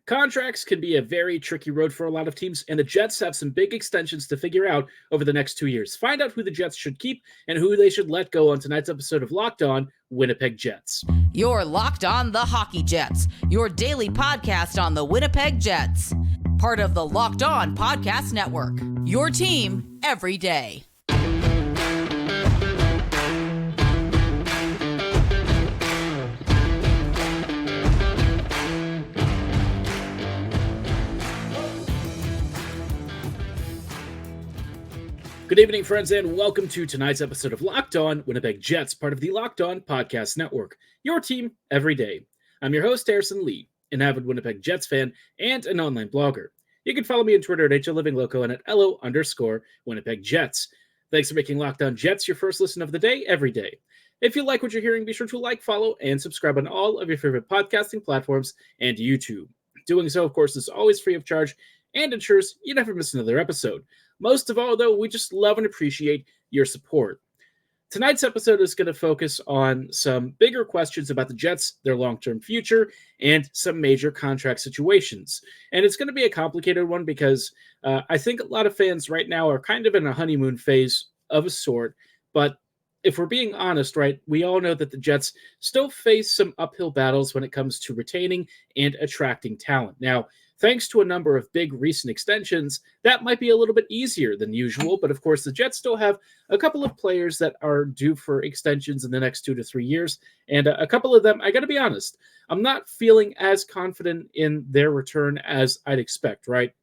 Contracts can be a very tricky road for a lot of teams, and the Jets have some big extensions to figure out over the next 2 years. Find out who the Jets should keep and who they should let go on tonight's episode of Locked On Winnipeg Jets. You're Locked On the Hockey Jets, your daily podcast on the Winnipeg Jets. Part of the Locked On Podcast Network, your team every day. Good evening, friends, and welcome to tonight's episode of Locked On Winnipeg Jets, part of the Locked On Podcast Network, your team every day. I'm your host, Harrison Lee, an avid Winnipeg Jets fan and an online blogger. You can follow me on Twitter at HLivingLoco and at LO_Winnipeg Jets. Thanks for making Locked On Jets your first listen of the day every day. If you like what you're hearing, be sure to like, follow, and subscribe on all of your favorite podcasting platforms and YouTube. Doing so, of course, is always free of charge and ensures you never miss another episode. Most of all, though, we just love and appreciate your support. Tonight's episode is going to focus on some bigger questions about the Jets, their long-term future, and some major contract situations. And it's going to be a complicated one because I think a lot of fans right now are kind of in a honeymoon phase of a sort. But if we're being honest, right, we all know that the Jets still face some uphill battles when it comes to retaining and attracting talent. Now, thanks to a number of big recent extensions, that might be a little bit easier than usual. But of course, the Jets still have a couple of players that are due for extensions in the next 2 to 3 years. And a couple of them, I got to be honest, I'm not feeling as confident in their return as I'd expect, right?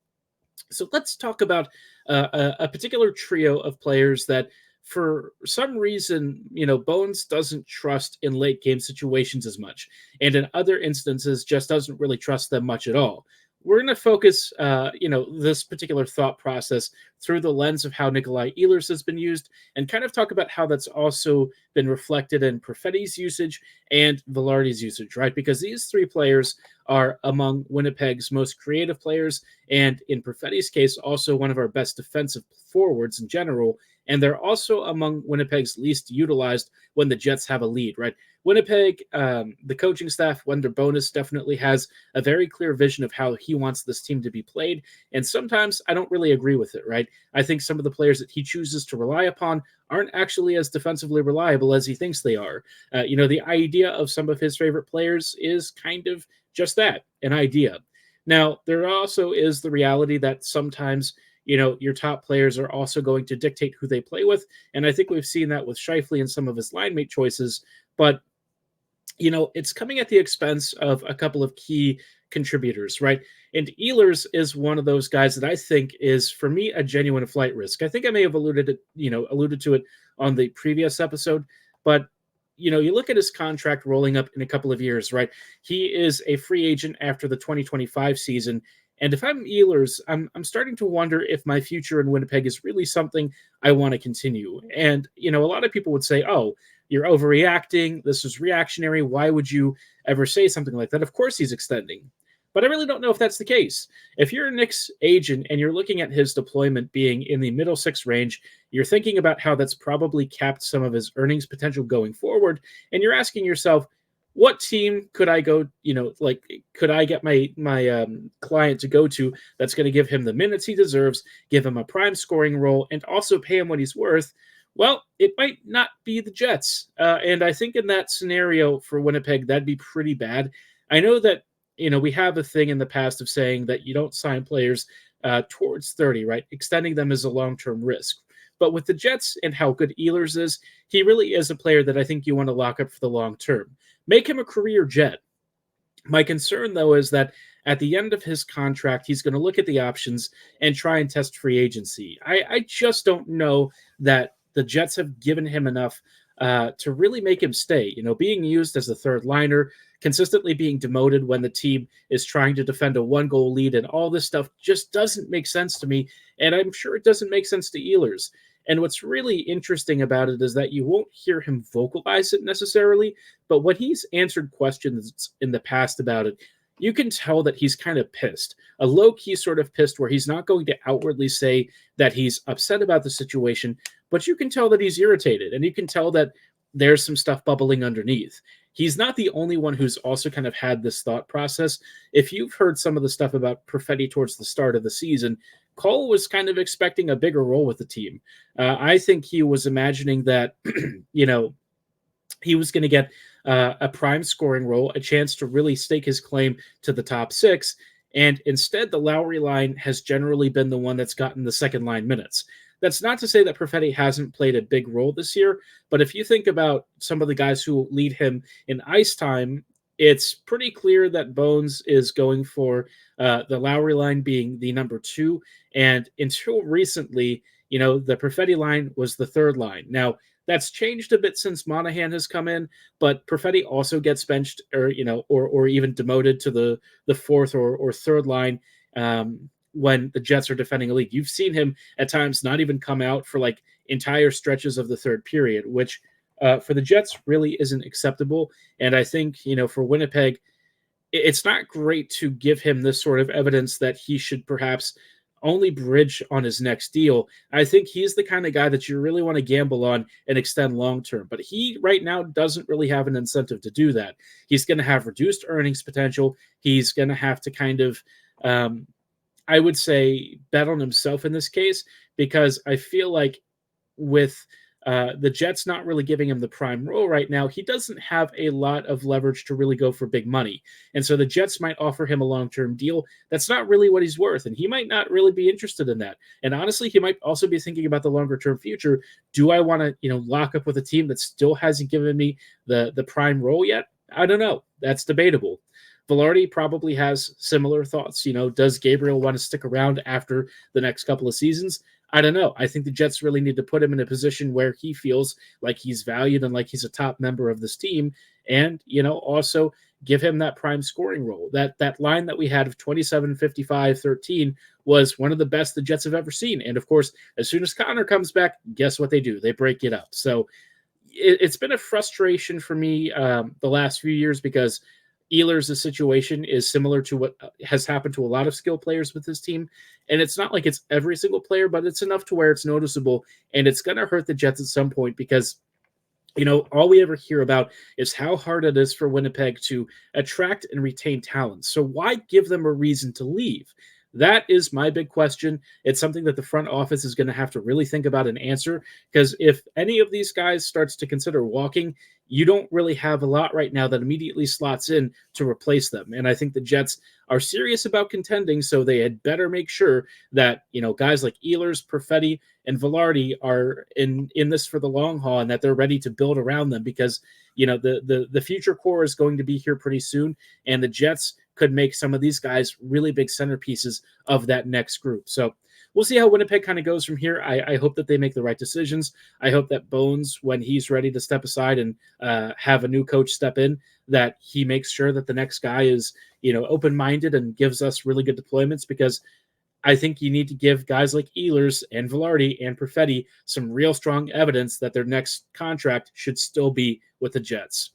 So let's talk about a particular trio of players that for some reason, Bones doesn't trust in late game situations as much. And in other instances, just doesn't really trust them much at all. We're going to focus, this particular thought process through the lens of how Nikolai Ehlers has been used and kind of talk about how that's also been reflected in Perfetti's usage and Vilardi's usage, right? Because these three players are among Winnipeg's most creative players and, in Perfetti's case, also one of our best defensive forwards in general. And they're also among Winnipeg's least utilized when the Jets have a lead, right? Winnipeg, the coaching staff, Wender Bonas definitely has a very clear vision of how he wants this team to be played. And sometimes I don't really agree with it, right? I think some of the players that he chooses to rely upon aren't actually as defensively reliable as he thinks they are. The idea of some of his favorite players is kind of just that, an idea. Now, there also is the reality that sometimes your top players are also going to dictate who they play with. And I think we've seen that with Scheifele and some of his line mate choices. But, it's coming at the expense of a couple of key contributors, right? And Ehlers is one of those guys that I think is, for me, a genuine flight risk. I think I may have alluded to it on the previous episode. But, you look at his contract rolling up in a couple of years, right? He is a free agent after the 2025 season. And if I'm Ehlers, I'm starting to wonder if my future in Winnipeg is really something I want to continue. And, a lot of people would say, oh, you're overreacting. This is reactionary. Why would you ever say something like that? Of course he's extending. But I really don't know if that's the case. If you're Nick's agent and you're looking at his deployment being in the middle six range, you're thinking about how that's probably capped some of his earnings potential going forward. And you're asking yourself, what team could I go, could I get my client to go to that's going to give him the minutes he deserves, give him a prime scoring role, and also pay him what he's worth? Well, it might not be the Jets. And I think in that scenario for Winnipeg, that'd be pretty bad. I know that, we have a thing in the past of saying that you don't sign players towards 30, right? Extending them is a long-term risk. But with the Jets and how good Ehlers is, he really is a player that I think you want to lock up for the long term. Make him a career Jet. My concern, though, is that at the end of his contract, he's going to look at the options and try and test free agency. I just don't know that the Jets have given him enough to really make him stay. Being used as a third liner, consistently being demoted when the team is trying to defend a 1-goal lead, and all this stuff just doesn't make sense to me. And I'm sure it doesn't make sense to Ehlers. And what's really interesting about it is that you won't hear him vocalize it necessarily, but when he's answered questions in the past about it, you can tell that he's kind of pissed, a low-key sort of pissed where he's not going to outwardly say that he's upset about the situation, but you can tell that he's irritated, and you can tell that there's some stuff bubbling underneath. he's not the only one who's also kind of had this thought process. If you've heard some of the stuff about Perfetti towards the start of the season, Cole was kind of expecting a bigger role with the team. I think he was imagining that, he was going to get a prime scoring role, a chance to really stake his claim to the top six. And instead, the Lowry line has generally been the one that's gotten the second line minutes. That's not to say that Perfetti hasn't played a big role this year, but if you think about some of the guys who lead him in ice time, it's pretty clear that Bones is going for the Lowry line being the number 2. And until recently, the Perfetti line was the third line. Now, that's changed a bit since Monahan has come in, but Perfetti also gets benched or even demoted to the fourth or third line when the Jets are defending a lead. You've seen him at times not even come out for like entire stretches of the third period, which for the Jets really isn't acceptable. And I think, for Winnipeg, it's not great to give him this sort of evidence that he should perhaps only bridge on his next deal. I think he's the kind of guy that you really want to gamble on and extend long-term, but he right now doesn't really have an incentive to do that. He's going to have reduced earnings potential. He's going to have to kind of, I would say, bet on himself in this case, because I feel like with the Jets not really giving him the prime role right now, he doesn't have a lot of leverage to really go for big money. And so the Jets might offer him a long-term deal that's not really what he's worth, and he might not really be interested in that. And honestly, he might also be thinking about the longer-term future. Do I want to, lock up with a team that still hasn't given me the prime role yet? I don't know. That's debatable. Vilardi probably has similar thoughts. Does Gabriel want to stick around after the next couple of seasons? I don't know. I think the Jets really need to put him in a position where he feels like he's valued and like he's a top member of this team, and also give him that prime scoring role. That line that we had of 27, 55, 13 was one of the best the Jets have ever seen. And of course, as soon as Connor comes back, guess what they do? They break it up. So it's been a frustration for me the last few years, because Ehlers' situation is similar to what has happened to a lot of skill players with this team. And it's not like it's every single player, but it's enough to where it's noticeable. And it's going to hurt the Jets at some point, because, all we ever hear about is how hard it is for Winnipeg to attract and retain talent. So why give them a reason to leave? That is my big question. It's something that the front office is going to have to really think about and answer, because if any of these guys starts to consider walking, you don't really have a lot right now that immediately slots in to replace them. And I think the Jets are serious about contending, so they had better make sure that, guys like Ehlers, Perfetti, and Vilardi are in this for the long haul, and that they're ready to build around them, because, the future core is going to be here pretty soon, and the Jets could make some of these guys really big centerpieces of that next group. So we'll see how Winnipeg kind of goes from here. I hope that they make the right decisions. I hope that Bones, when he's ready to step aside and have a new coach step in, that he makes sure that the next guy is, open-minded and gives us really good deployments, because I think you need to give guys like Ehlers and Vilardi and Perfetti some real strong evidence that their next contract should still be with the Jets.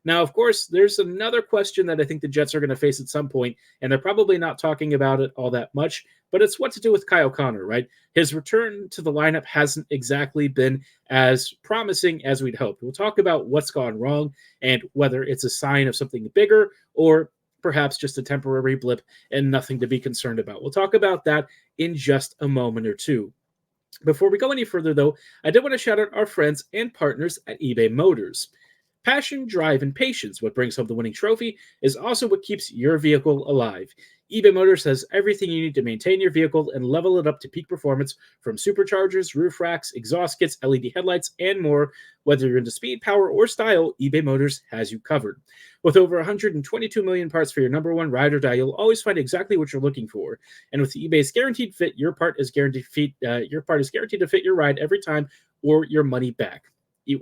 Now, of course, there's another question that I think the Jets are going to face at some point, and they're probably not talking about it all that much, but it's what to do with Kyle Connor, right? His return to the lineup hasn't exactly been as promising as we'd hoped. We'll talk about what's gone wrong and whether it's a sign of something bigger or perhaps just a temporary blip and nothing to be concerned about. We'll talk about that in just a moment or two. Before we go any further, though, I did want to shout out our friends and partners at eBay Motors. Passion, drive, and patience, what brings home the winning trophy, is also what keeps your vehicle alive. eBay Motors has everything you need to maintain your vehicle and level it up to peak performance, from superchargers, roof racks, exhaust kits, LED headlights, and more. Whether you're into speed, power, or style, eBay Motors has you covered. With over 122 million parts for your number one ride or die, you'll always find exactly what you're looking for. And with eBay's Guaranteed Fit, your part is guaranteed to fit your ride every time, or your money back.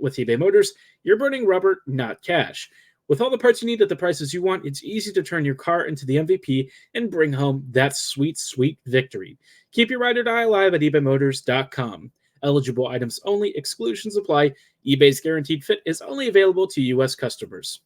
With eBay Motors, you're burning rubber, not cash. With all the parts you need at the prices you want, it's easy to turn your car into the MVP and bring home that sweet, sweet victory. Keep your ride or die alive at ebaymotors.com. Eligible items only, exclusions apply. eBay's Guaranteed Fit is only available to U.S. customers.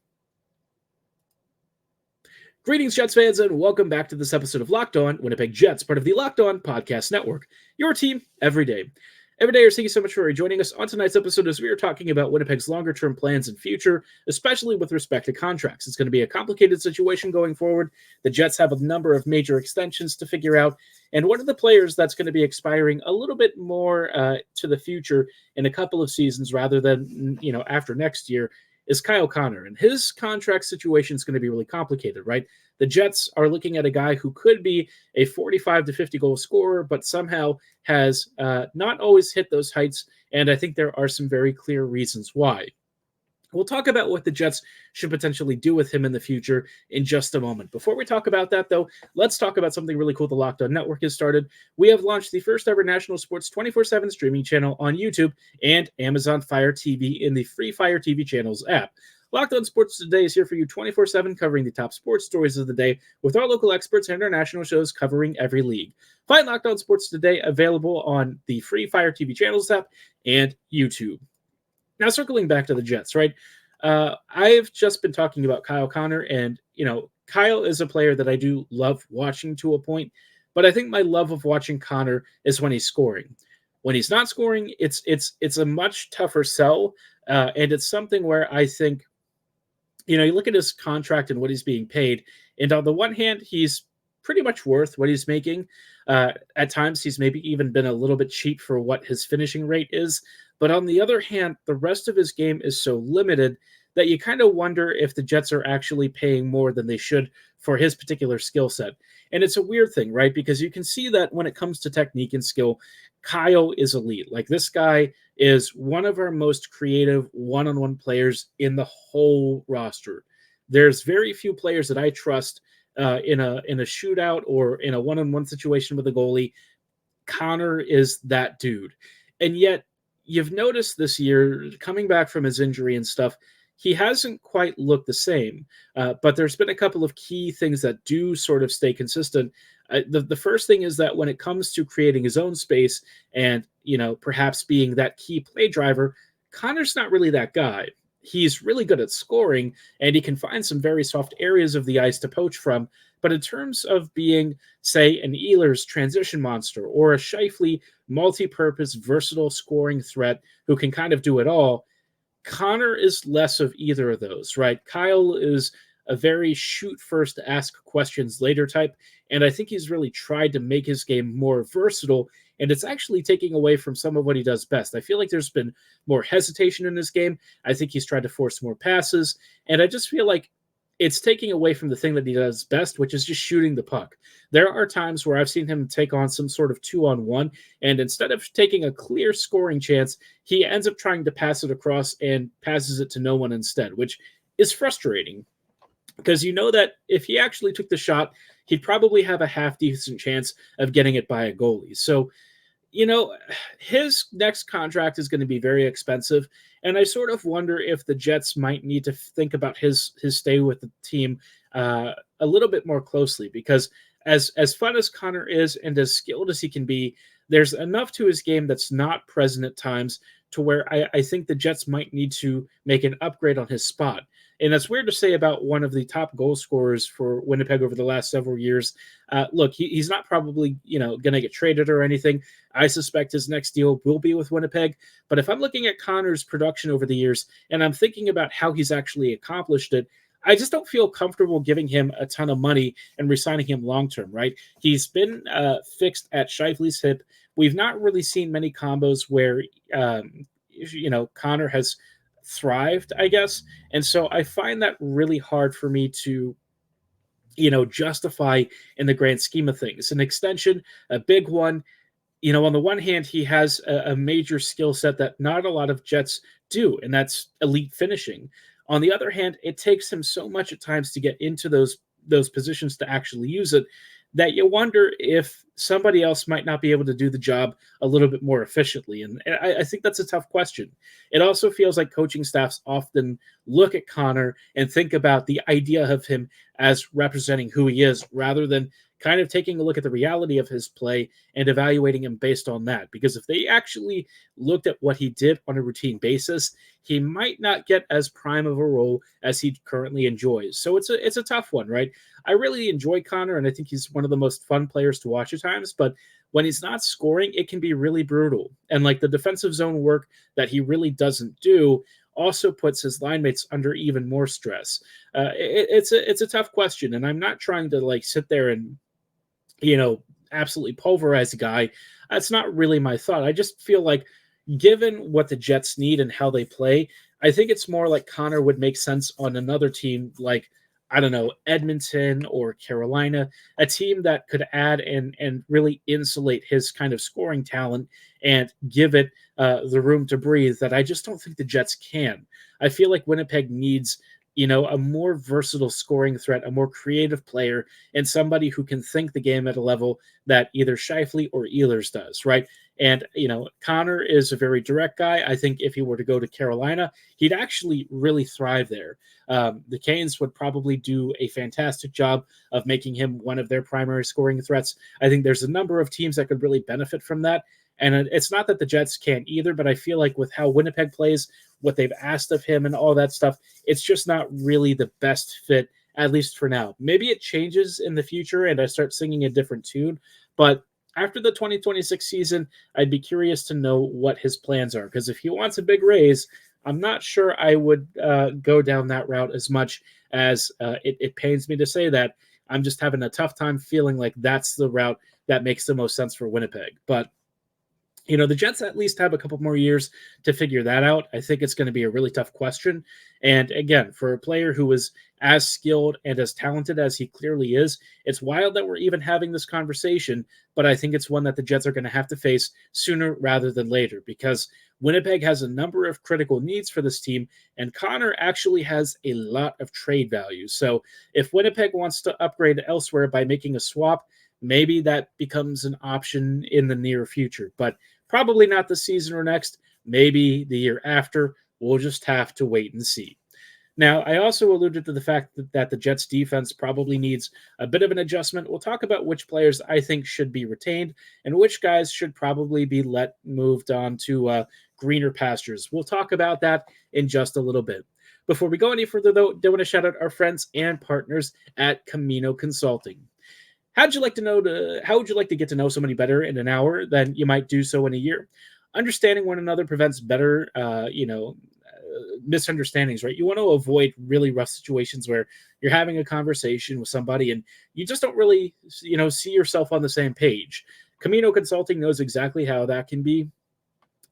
Greetings, Jets fans, and welcome back to this episode of Locked On Winnipeg Jets, part of the Locked On Podcast Network, your team every day. Everydayers, thank you so much for joining us on tonight's episode as we are talking about Winnipeg's longer-term plans and future, especially with respect to contracts. It's going to be a complicated situation going forward. The Jets have a number of major extensions to figure out, and one of the players that's going to be expiring a little bit more to the future in a couple of seasons rather than, after next year is Kyle Connor. And his contract situation is going to be really complicated, right? The Jets are looking at a guy who could be a 45 to 50 goal scorer, but somehow has not always hit those heights. And I think there are some very clear reasons why. We'll talk about what the Jets should potentially do with him in the future in just a moment. Before we talk about that, though, let's talk about something really cool the Locked On Network has started. We have launched the first ever national sports 24/7 streaming channel on YouTube and Amazon Fire TV in the free Fire TV channels app. Locked On Sports Today is here for you 24/7, covering the top sports stories of the day with our local experts and our national shows covering every league. Find Locked On Sports Today available on the free Fire TV channels app and YouTube. Now, circling back to the Jets, right? I've just been talking about Kyle Connor, and, Kyle is a player that I do love watching to a point, but I think my love of watching Connor is when he's scoring. When he's not scoring, it's a much tougher sell, and it's something where I think, you look at his contract and what he's being paid, and on the one hand, he's pretty much worth what he's making. At times, he's maybe even been a little bit cheap for what his finishing rate is. But on the other hand, the rest of his game is so limited that you kind of wonder if the Jets are actually paying more than they should for his particular skill set. And it's a weird thing, right? Because you can see that when it comes to technique and skill, Kyle is elite. Like, this guy is one of our most creative one-on-one players in the whole roster. There's very few players that I trust in a shootout or in a one-on-one situation with a goalie. Connor is that dude. And yet, you've noticed this year, coming back from his injury and stuff, he hasn't quite looked the same. But there's been a couple of key things that do sort of stay consistent. The first thing is that when it comes to creating his own space and, perhaps being that key play driver, Connor's not really that guy. He's really good at scoring, and he can find some very soft areas of the ice to poach from. But in terms of being, say, an Ehlers transition monster or a Scheifele multi-purpose, versatile scoring threat who can kind of do it all, Connor is less of either of those, right? Kyle is a very shoot first, ask questions later type, and I think he's really tried to make his game more versatile, and it's actually taking away from some of what he does best. I feel like there's been more hesitation in his game. I think he's tried to force more passes, and I just feel like it's taking away from the thing that he does best, which is just shooting the puck. There are times where I've seen him take on some sort of 2-on-1, and instead of taking a clear scoring chance, he ends up trying to pass it across and passes it to no one instead, which is frustrating because you know that if he actually took the shot, he'd probably have a half-decent chance of getting it by a goalie. So, his next contract is going to be very expensive, and I sort of wonder if the Jets might need to think about his stay with the team a little bit more closely, because as fun as Connor is and as skilled as he can be, there's enough to his game that's not present at times to where I think the Jets might need to make an upgrade on his spot. And that's weird to say about one of the top goal scorers for Winnipeg over the last several years. Look, he's not probably, going to get traded or anything. I suspect his next deal will be with Winnipeg. But if I'm looking at Connor's production over the years and I'm thinking about how he's actually accomplished it, I just don't feel comfortable giving him a ton of money and re-signing him long-term, right? He's been fixed at Scheifele's hip. We've not really seen many combos where, Connor has thrived, I guess. And so I find that really hard for me to, justify in the grand scheme of things. An extension, a big one, on the one hand, he has a major skill set that not a lot of Jets do, and that's elite finishing. On the other hand, it takes him so much at times to get into those positions to actually use it that you wonder if somebody else might not be able to do the job a little bit more efficiently. And I think that's a tough question. It also feels like coaching staffs often look at Connor and think about the idea of him as representing who he is rather than kind of taking a look at the reality of his play and evaluating him based on that. Because if they actually looked at what he did on a routine basis, he might not get as prime of a role as he currently enjoys. So it's a tough one, right? I really enjoy Connor, and I think he's one of the most fun players to watch at times, but when he's not scoring, it can be really brutal. And like the defensive zone work that he really doesn't do also puts his line mates under even more stress. It's a tough question, and I'm not trying to like sit there and absolutely pulverize a guy. That's not really my thought. I just feel like given what the Jets need and how they play, I think it's more like Connor would make sense on another team like, I don't know, Edmonton or Carolina, a team that could add and really insulate his kind of scoring talent and give it the room to breathe that I just don't think the Jets can. I feel like Winnipeg needs a more versatile scoring threat, a more creative player, and somebody who can think the game at a level that either Scheifele or Ehlers does, right? And, Connor is a very direct guy. I think if he were to go to Carolina, he'd actually really thrive there. The Canes would probably do a fantastic job of making him one of their primary scoring threats. I think there's a number of teams that could really benefit from that. And it's not that the Jets can't either, but I feel like with how Winnipeg plays, what they've asked of him and all that stuff, it's just not really the best fit, at least for now. Maybe it changes in the future and I start singing a different tune, but after the 2026 season, I'd be curious to know what his plans are, because if he wants a big raise, I'm not sure I would go down that route as much as it pains me to say that. I'm just having a tough time feeling like that's the route that makes the most sense for Winnipeg. But the Jets at least have a couple more years to figure that out. I think it's going to be a really tough question. And again, for a player who is as skilled and as talented as he clearly is, it's wild that we're even having this conversation, but I think it's one that the Jets are going to have to face sooner rather than later, because Winnipeg has a number of critical needs for this team, and Connor actually has a lot of trade value. So if Winnipeg wants to upgrade elsewhere by making a swap, maybe that becomes an option in the near future, but probably not this season or next, maybe the year after. We'll just have to wait and see. Now, I also alluded to the fact that the Jets defense probably needs a bit of an adjustment. We'll talk about which players I think should be retained and which guys should probably be moved on to greener pastures. We'll talk about that in just a little bit. Before we go any further, though, I want to shout out our friends and partners at Camino Consulting. How would you like to get to know somebody better in an hour than you might do so in a year? Understanding one another prevents better, misunderstandings, right? You want to avoid really rough situations where you're having a conversation with somebody and you just don't really, see yourself on the same page. Camino Consulting knows exactly how that can be.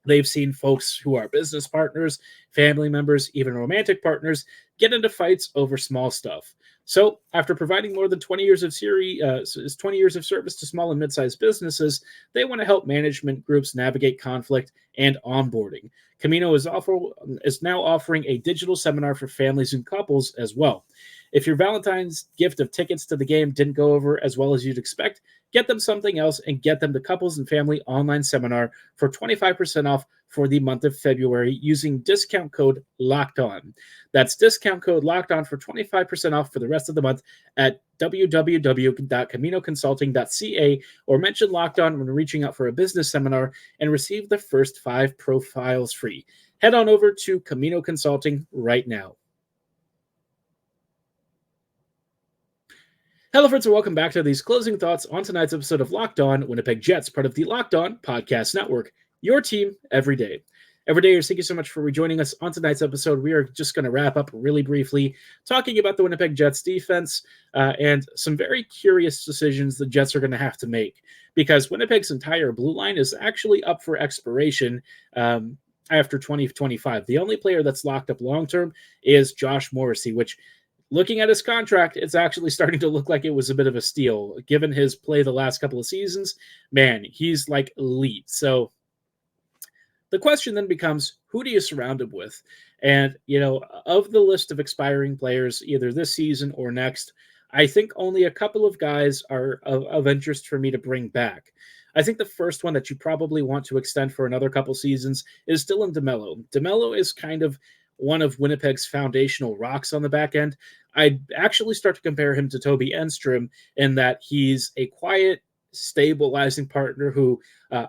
They've seen folks who are business partners, family members, even romantic partners get into fights over small stuff. So after providing more than 20 years of service to small and mid-sized businesses, they want to help management groups navigate conflict and onboarding. Camino is now offering a digital seminar for families and couples as well. If your Valentine's gift of tickets to the game didn't go over as well as you'd expect, get them something else and get them the Couples and Family online seminar for 25% off for the month of February using discount code LOCKEDON. That's discount code LOCKEDON for 25% off for the rest of the month at www.caminoconsulting.ca or mention LOCKEDON when reaching out for a business seminar and receive the first 5 profiles free. Head on over to Camino Consulting right now. Hello, friends, and welcome back to these closing thoughts on tonight's episode of Locked On Winnipeg Jets, part of the Locked On Podcast Network, your team every day. Everydayers, thank you so much for rejoining us on tonight's episode. We are just going to wrap up really briefly talking about the Winnipeg Jets defense and some very curious decisions the Jets are going to have to make, because Winnipeg's entire blue line is actually up for expiration after 2025. The only player that's locked up long-term is Josh Morrissey, which, looking at his contract, it's actually starting to look like it was a bit of a steal. Given his play the last couple of seasons, man, he's like elite. So the question then becomes, who do you surround him with? And, of the list of expiring players, either this season or next, I think only a couple of guys are of interest for me to bring back. I think the first one that you probably want to extend for another couple seasons is Dylan DeMello. DeMello is kind of one of Winnipeg's foundational rocks on the back end. I'd actually start to compare him to Toby Enstrom in that he's a quiet, stabilizing partner who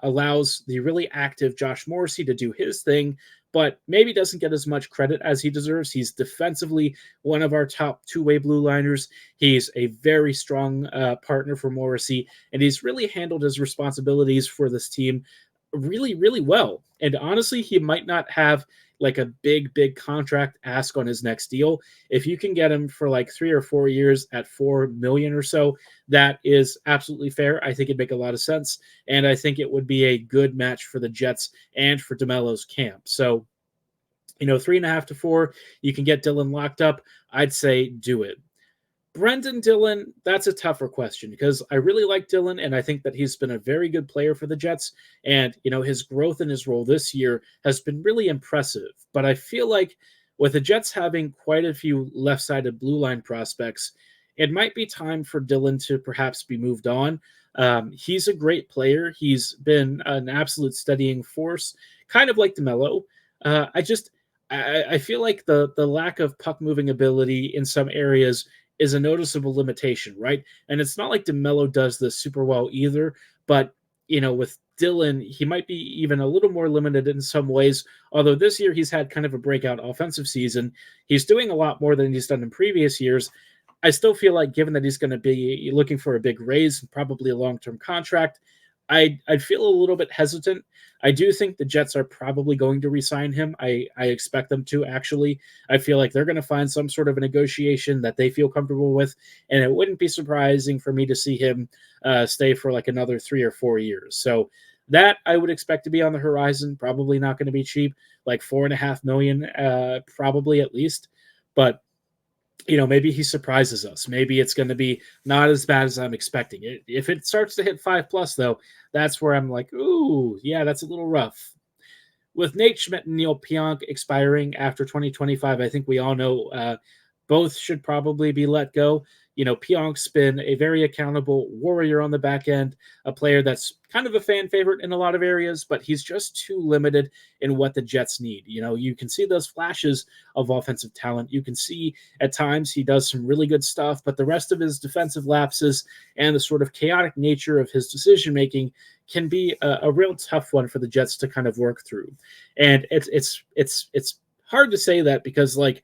allows the really active Josh Morrissey to do his thing, but maybe doesn't get as much credit as he deserves. He's defensively one of our top two-way blue liners. He's a very strong partner for Morrissey, and he's really handled his responsibilities for this team really, really well. And honestly, he might not have like a big contract ask on his next deal. If you can get him for like 3 or 4 years at $4 million or so, that is absolutely fair. I think it'd make a lot of sense. And I think it would be a good match for the Jets and for DeMelo's camp. So, 3.5 to 4, you can get Dillon locked up. I'd say do it. Brendan Dillon, that's a tougher question because I really like Dillon and I think that he's been a very good player for the Jets. And, his growth in his role this year has been really impressive. But I feel like with the Jets having quite a few left-sided blue line prospects, it might be time for Dillon to perhaps be moved on. He's a great player. He's been an absolute steadying force, kind of like DeMelo. I feel like the lack of puck moving ability in some areas is a noticeable limitation, right? And it's not like DeMelo does this super well either, but, with Dillon, he might be even a little more limited in some ways, although this year he's had kind of a breakout offensive season. He's doing a lot more than he's done in previous years. I still feel like given that he's going to be looking for a big raise, probably a long-term contract, I'd feel a little bit hesitant. I do think the Jets are probably going to re-sign him. I expect them to, actually. I feel like they're going to find some sort of a negotiation that they feel comfortable with, and it wouldn't be surprising for me to see him stay for like another 3 or 4 years. So that I would expect to be on the horizon. Probably not going to be cheap, like $4.5 million, probably at least. But maybe he surprises us. Maybe it's going to be not as bad as I'm expecting. If it starts to hit 5+, though, that's where I'm like, ooh, yeah, that's a little rough. With Nate Schmidt and Neil Pionk expiring after 2025, I think we all know both should probably be let go. Pionk's been a very accountable warrior on the back end, a player that's kind of a fan favorite in a lot of areas, but he's just too limited in what the Jets need. You can see those flashes of offensive talent. You can see at times he does some really good stuff, but the rest of his defensive lapses and the sort of chaotic nature of his decision-making can be a real tough one for the Jets to kind of work through. And it's hard to say that because, like,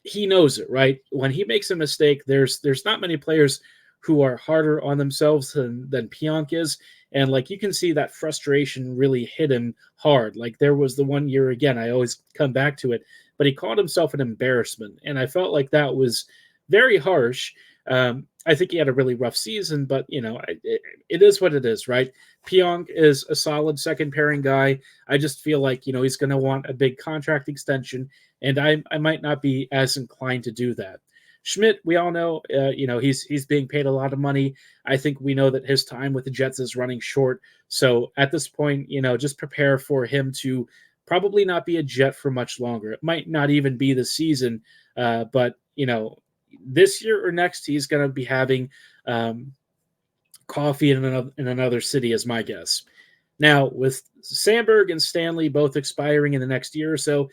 he knows it, right? When he makes a mistake, there's not many players who are harder on themselves than Pionk is. And like you can see that frustration really hit him hard. Like there was the one year, again, I always come back to it, but he called himself an embarrassment. And I felt like that was very harsh. I think he had a really rough season, but it is what it is, right? Pionk is a solid second pairing guy. I just feel like, he's going to want a big contract extension, and I might not be as inclined to do that. Schmidt, we all know, he's being paid a lot of money. I think we know that his time with the Jets is running short. So at this point, just prepare for him to probably not be a Jet for much longer. It might not even be the season, but, this year or next, he's going to be having coffee in another city, is my guess. Now, with Sandberg and Stanley both expiring in the next year or so,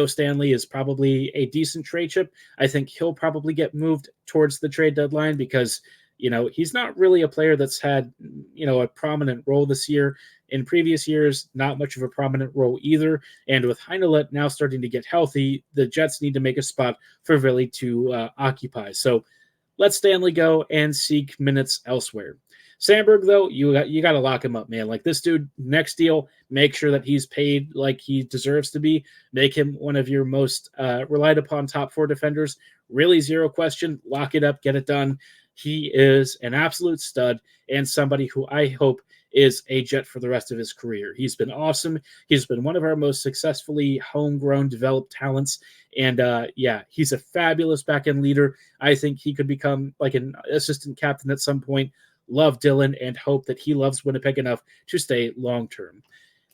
Stanley is probably a decent trade chip. I think he'll probably get moved towards the trade deadline because, he's not really a player that's had, a prominent role this year. In previous years, not much of a prominent role either. And with Heinelet now starting to get healthy, the Jets need to make a spot for Ville to occupy. So let Stanley go and seek minutes elsewhere. Sandberg, though, you got to lock him up, man. Like this dude, next deal, make sure that he's paid like he deserves to be. Make him one of your most relied upon top 4 defenders. Really, zero question. Lock it up, get it done. He is an absolute stud and somebody who I hope is a Jet for the rest of his career. He's been awesome. He's been one of our most successfully homegrown developed talents. And he's a fabulous back-end leader. I think he could become like an assistant captain at some point. Love Dillon and hope that he loves Winnipeg enough to stay long-term.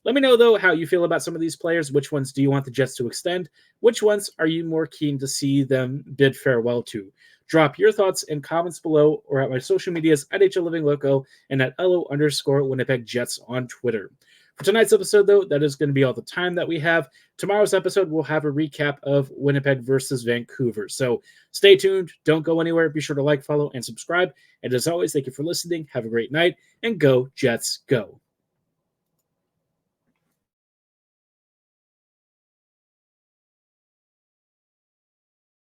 Let me know, though, how you feel about some of these players. Which ones do you want the Jets to extend? Which ones are you more keen to see them bid farewell to? Drop your thoughts and comments below or at my social medias at HLivingLoco and at LO_Winnipeg Jets on Twitter. For tonight's episode, though, that is going to be all the time that we have. Tomorrow's episode, we'll have a recap of Winnipeg versus Vancouver. So stay tuned. Don't go anywhere. Be sure to like, follow, and subscribe. And as always, thank you for listening. Have a great night, and go Jets, go.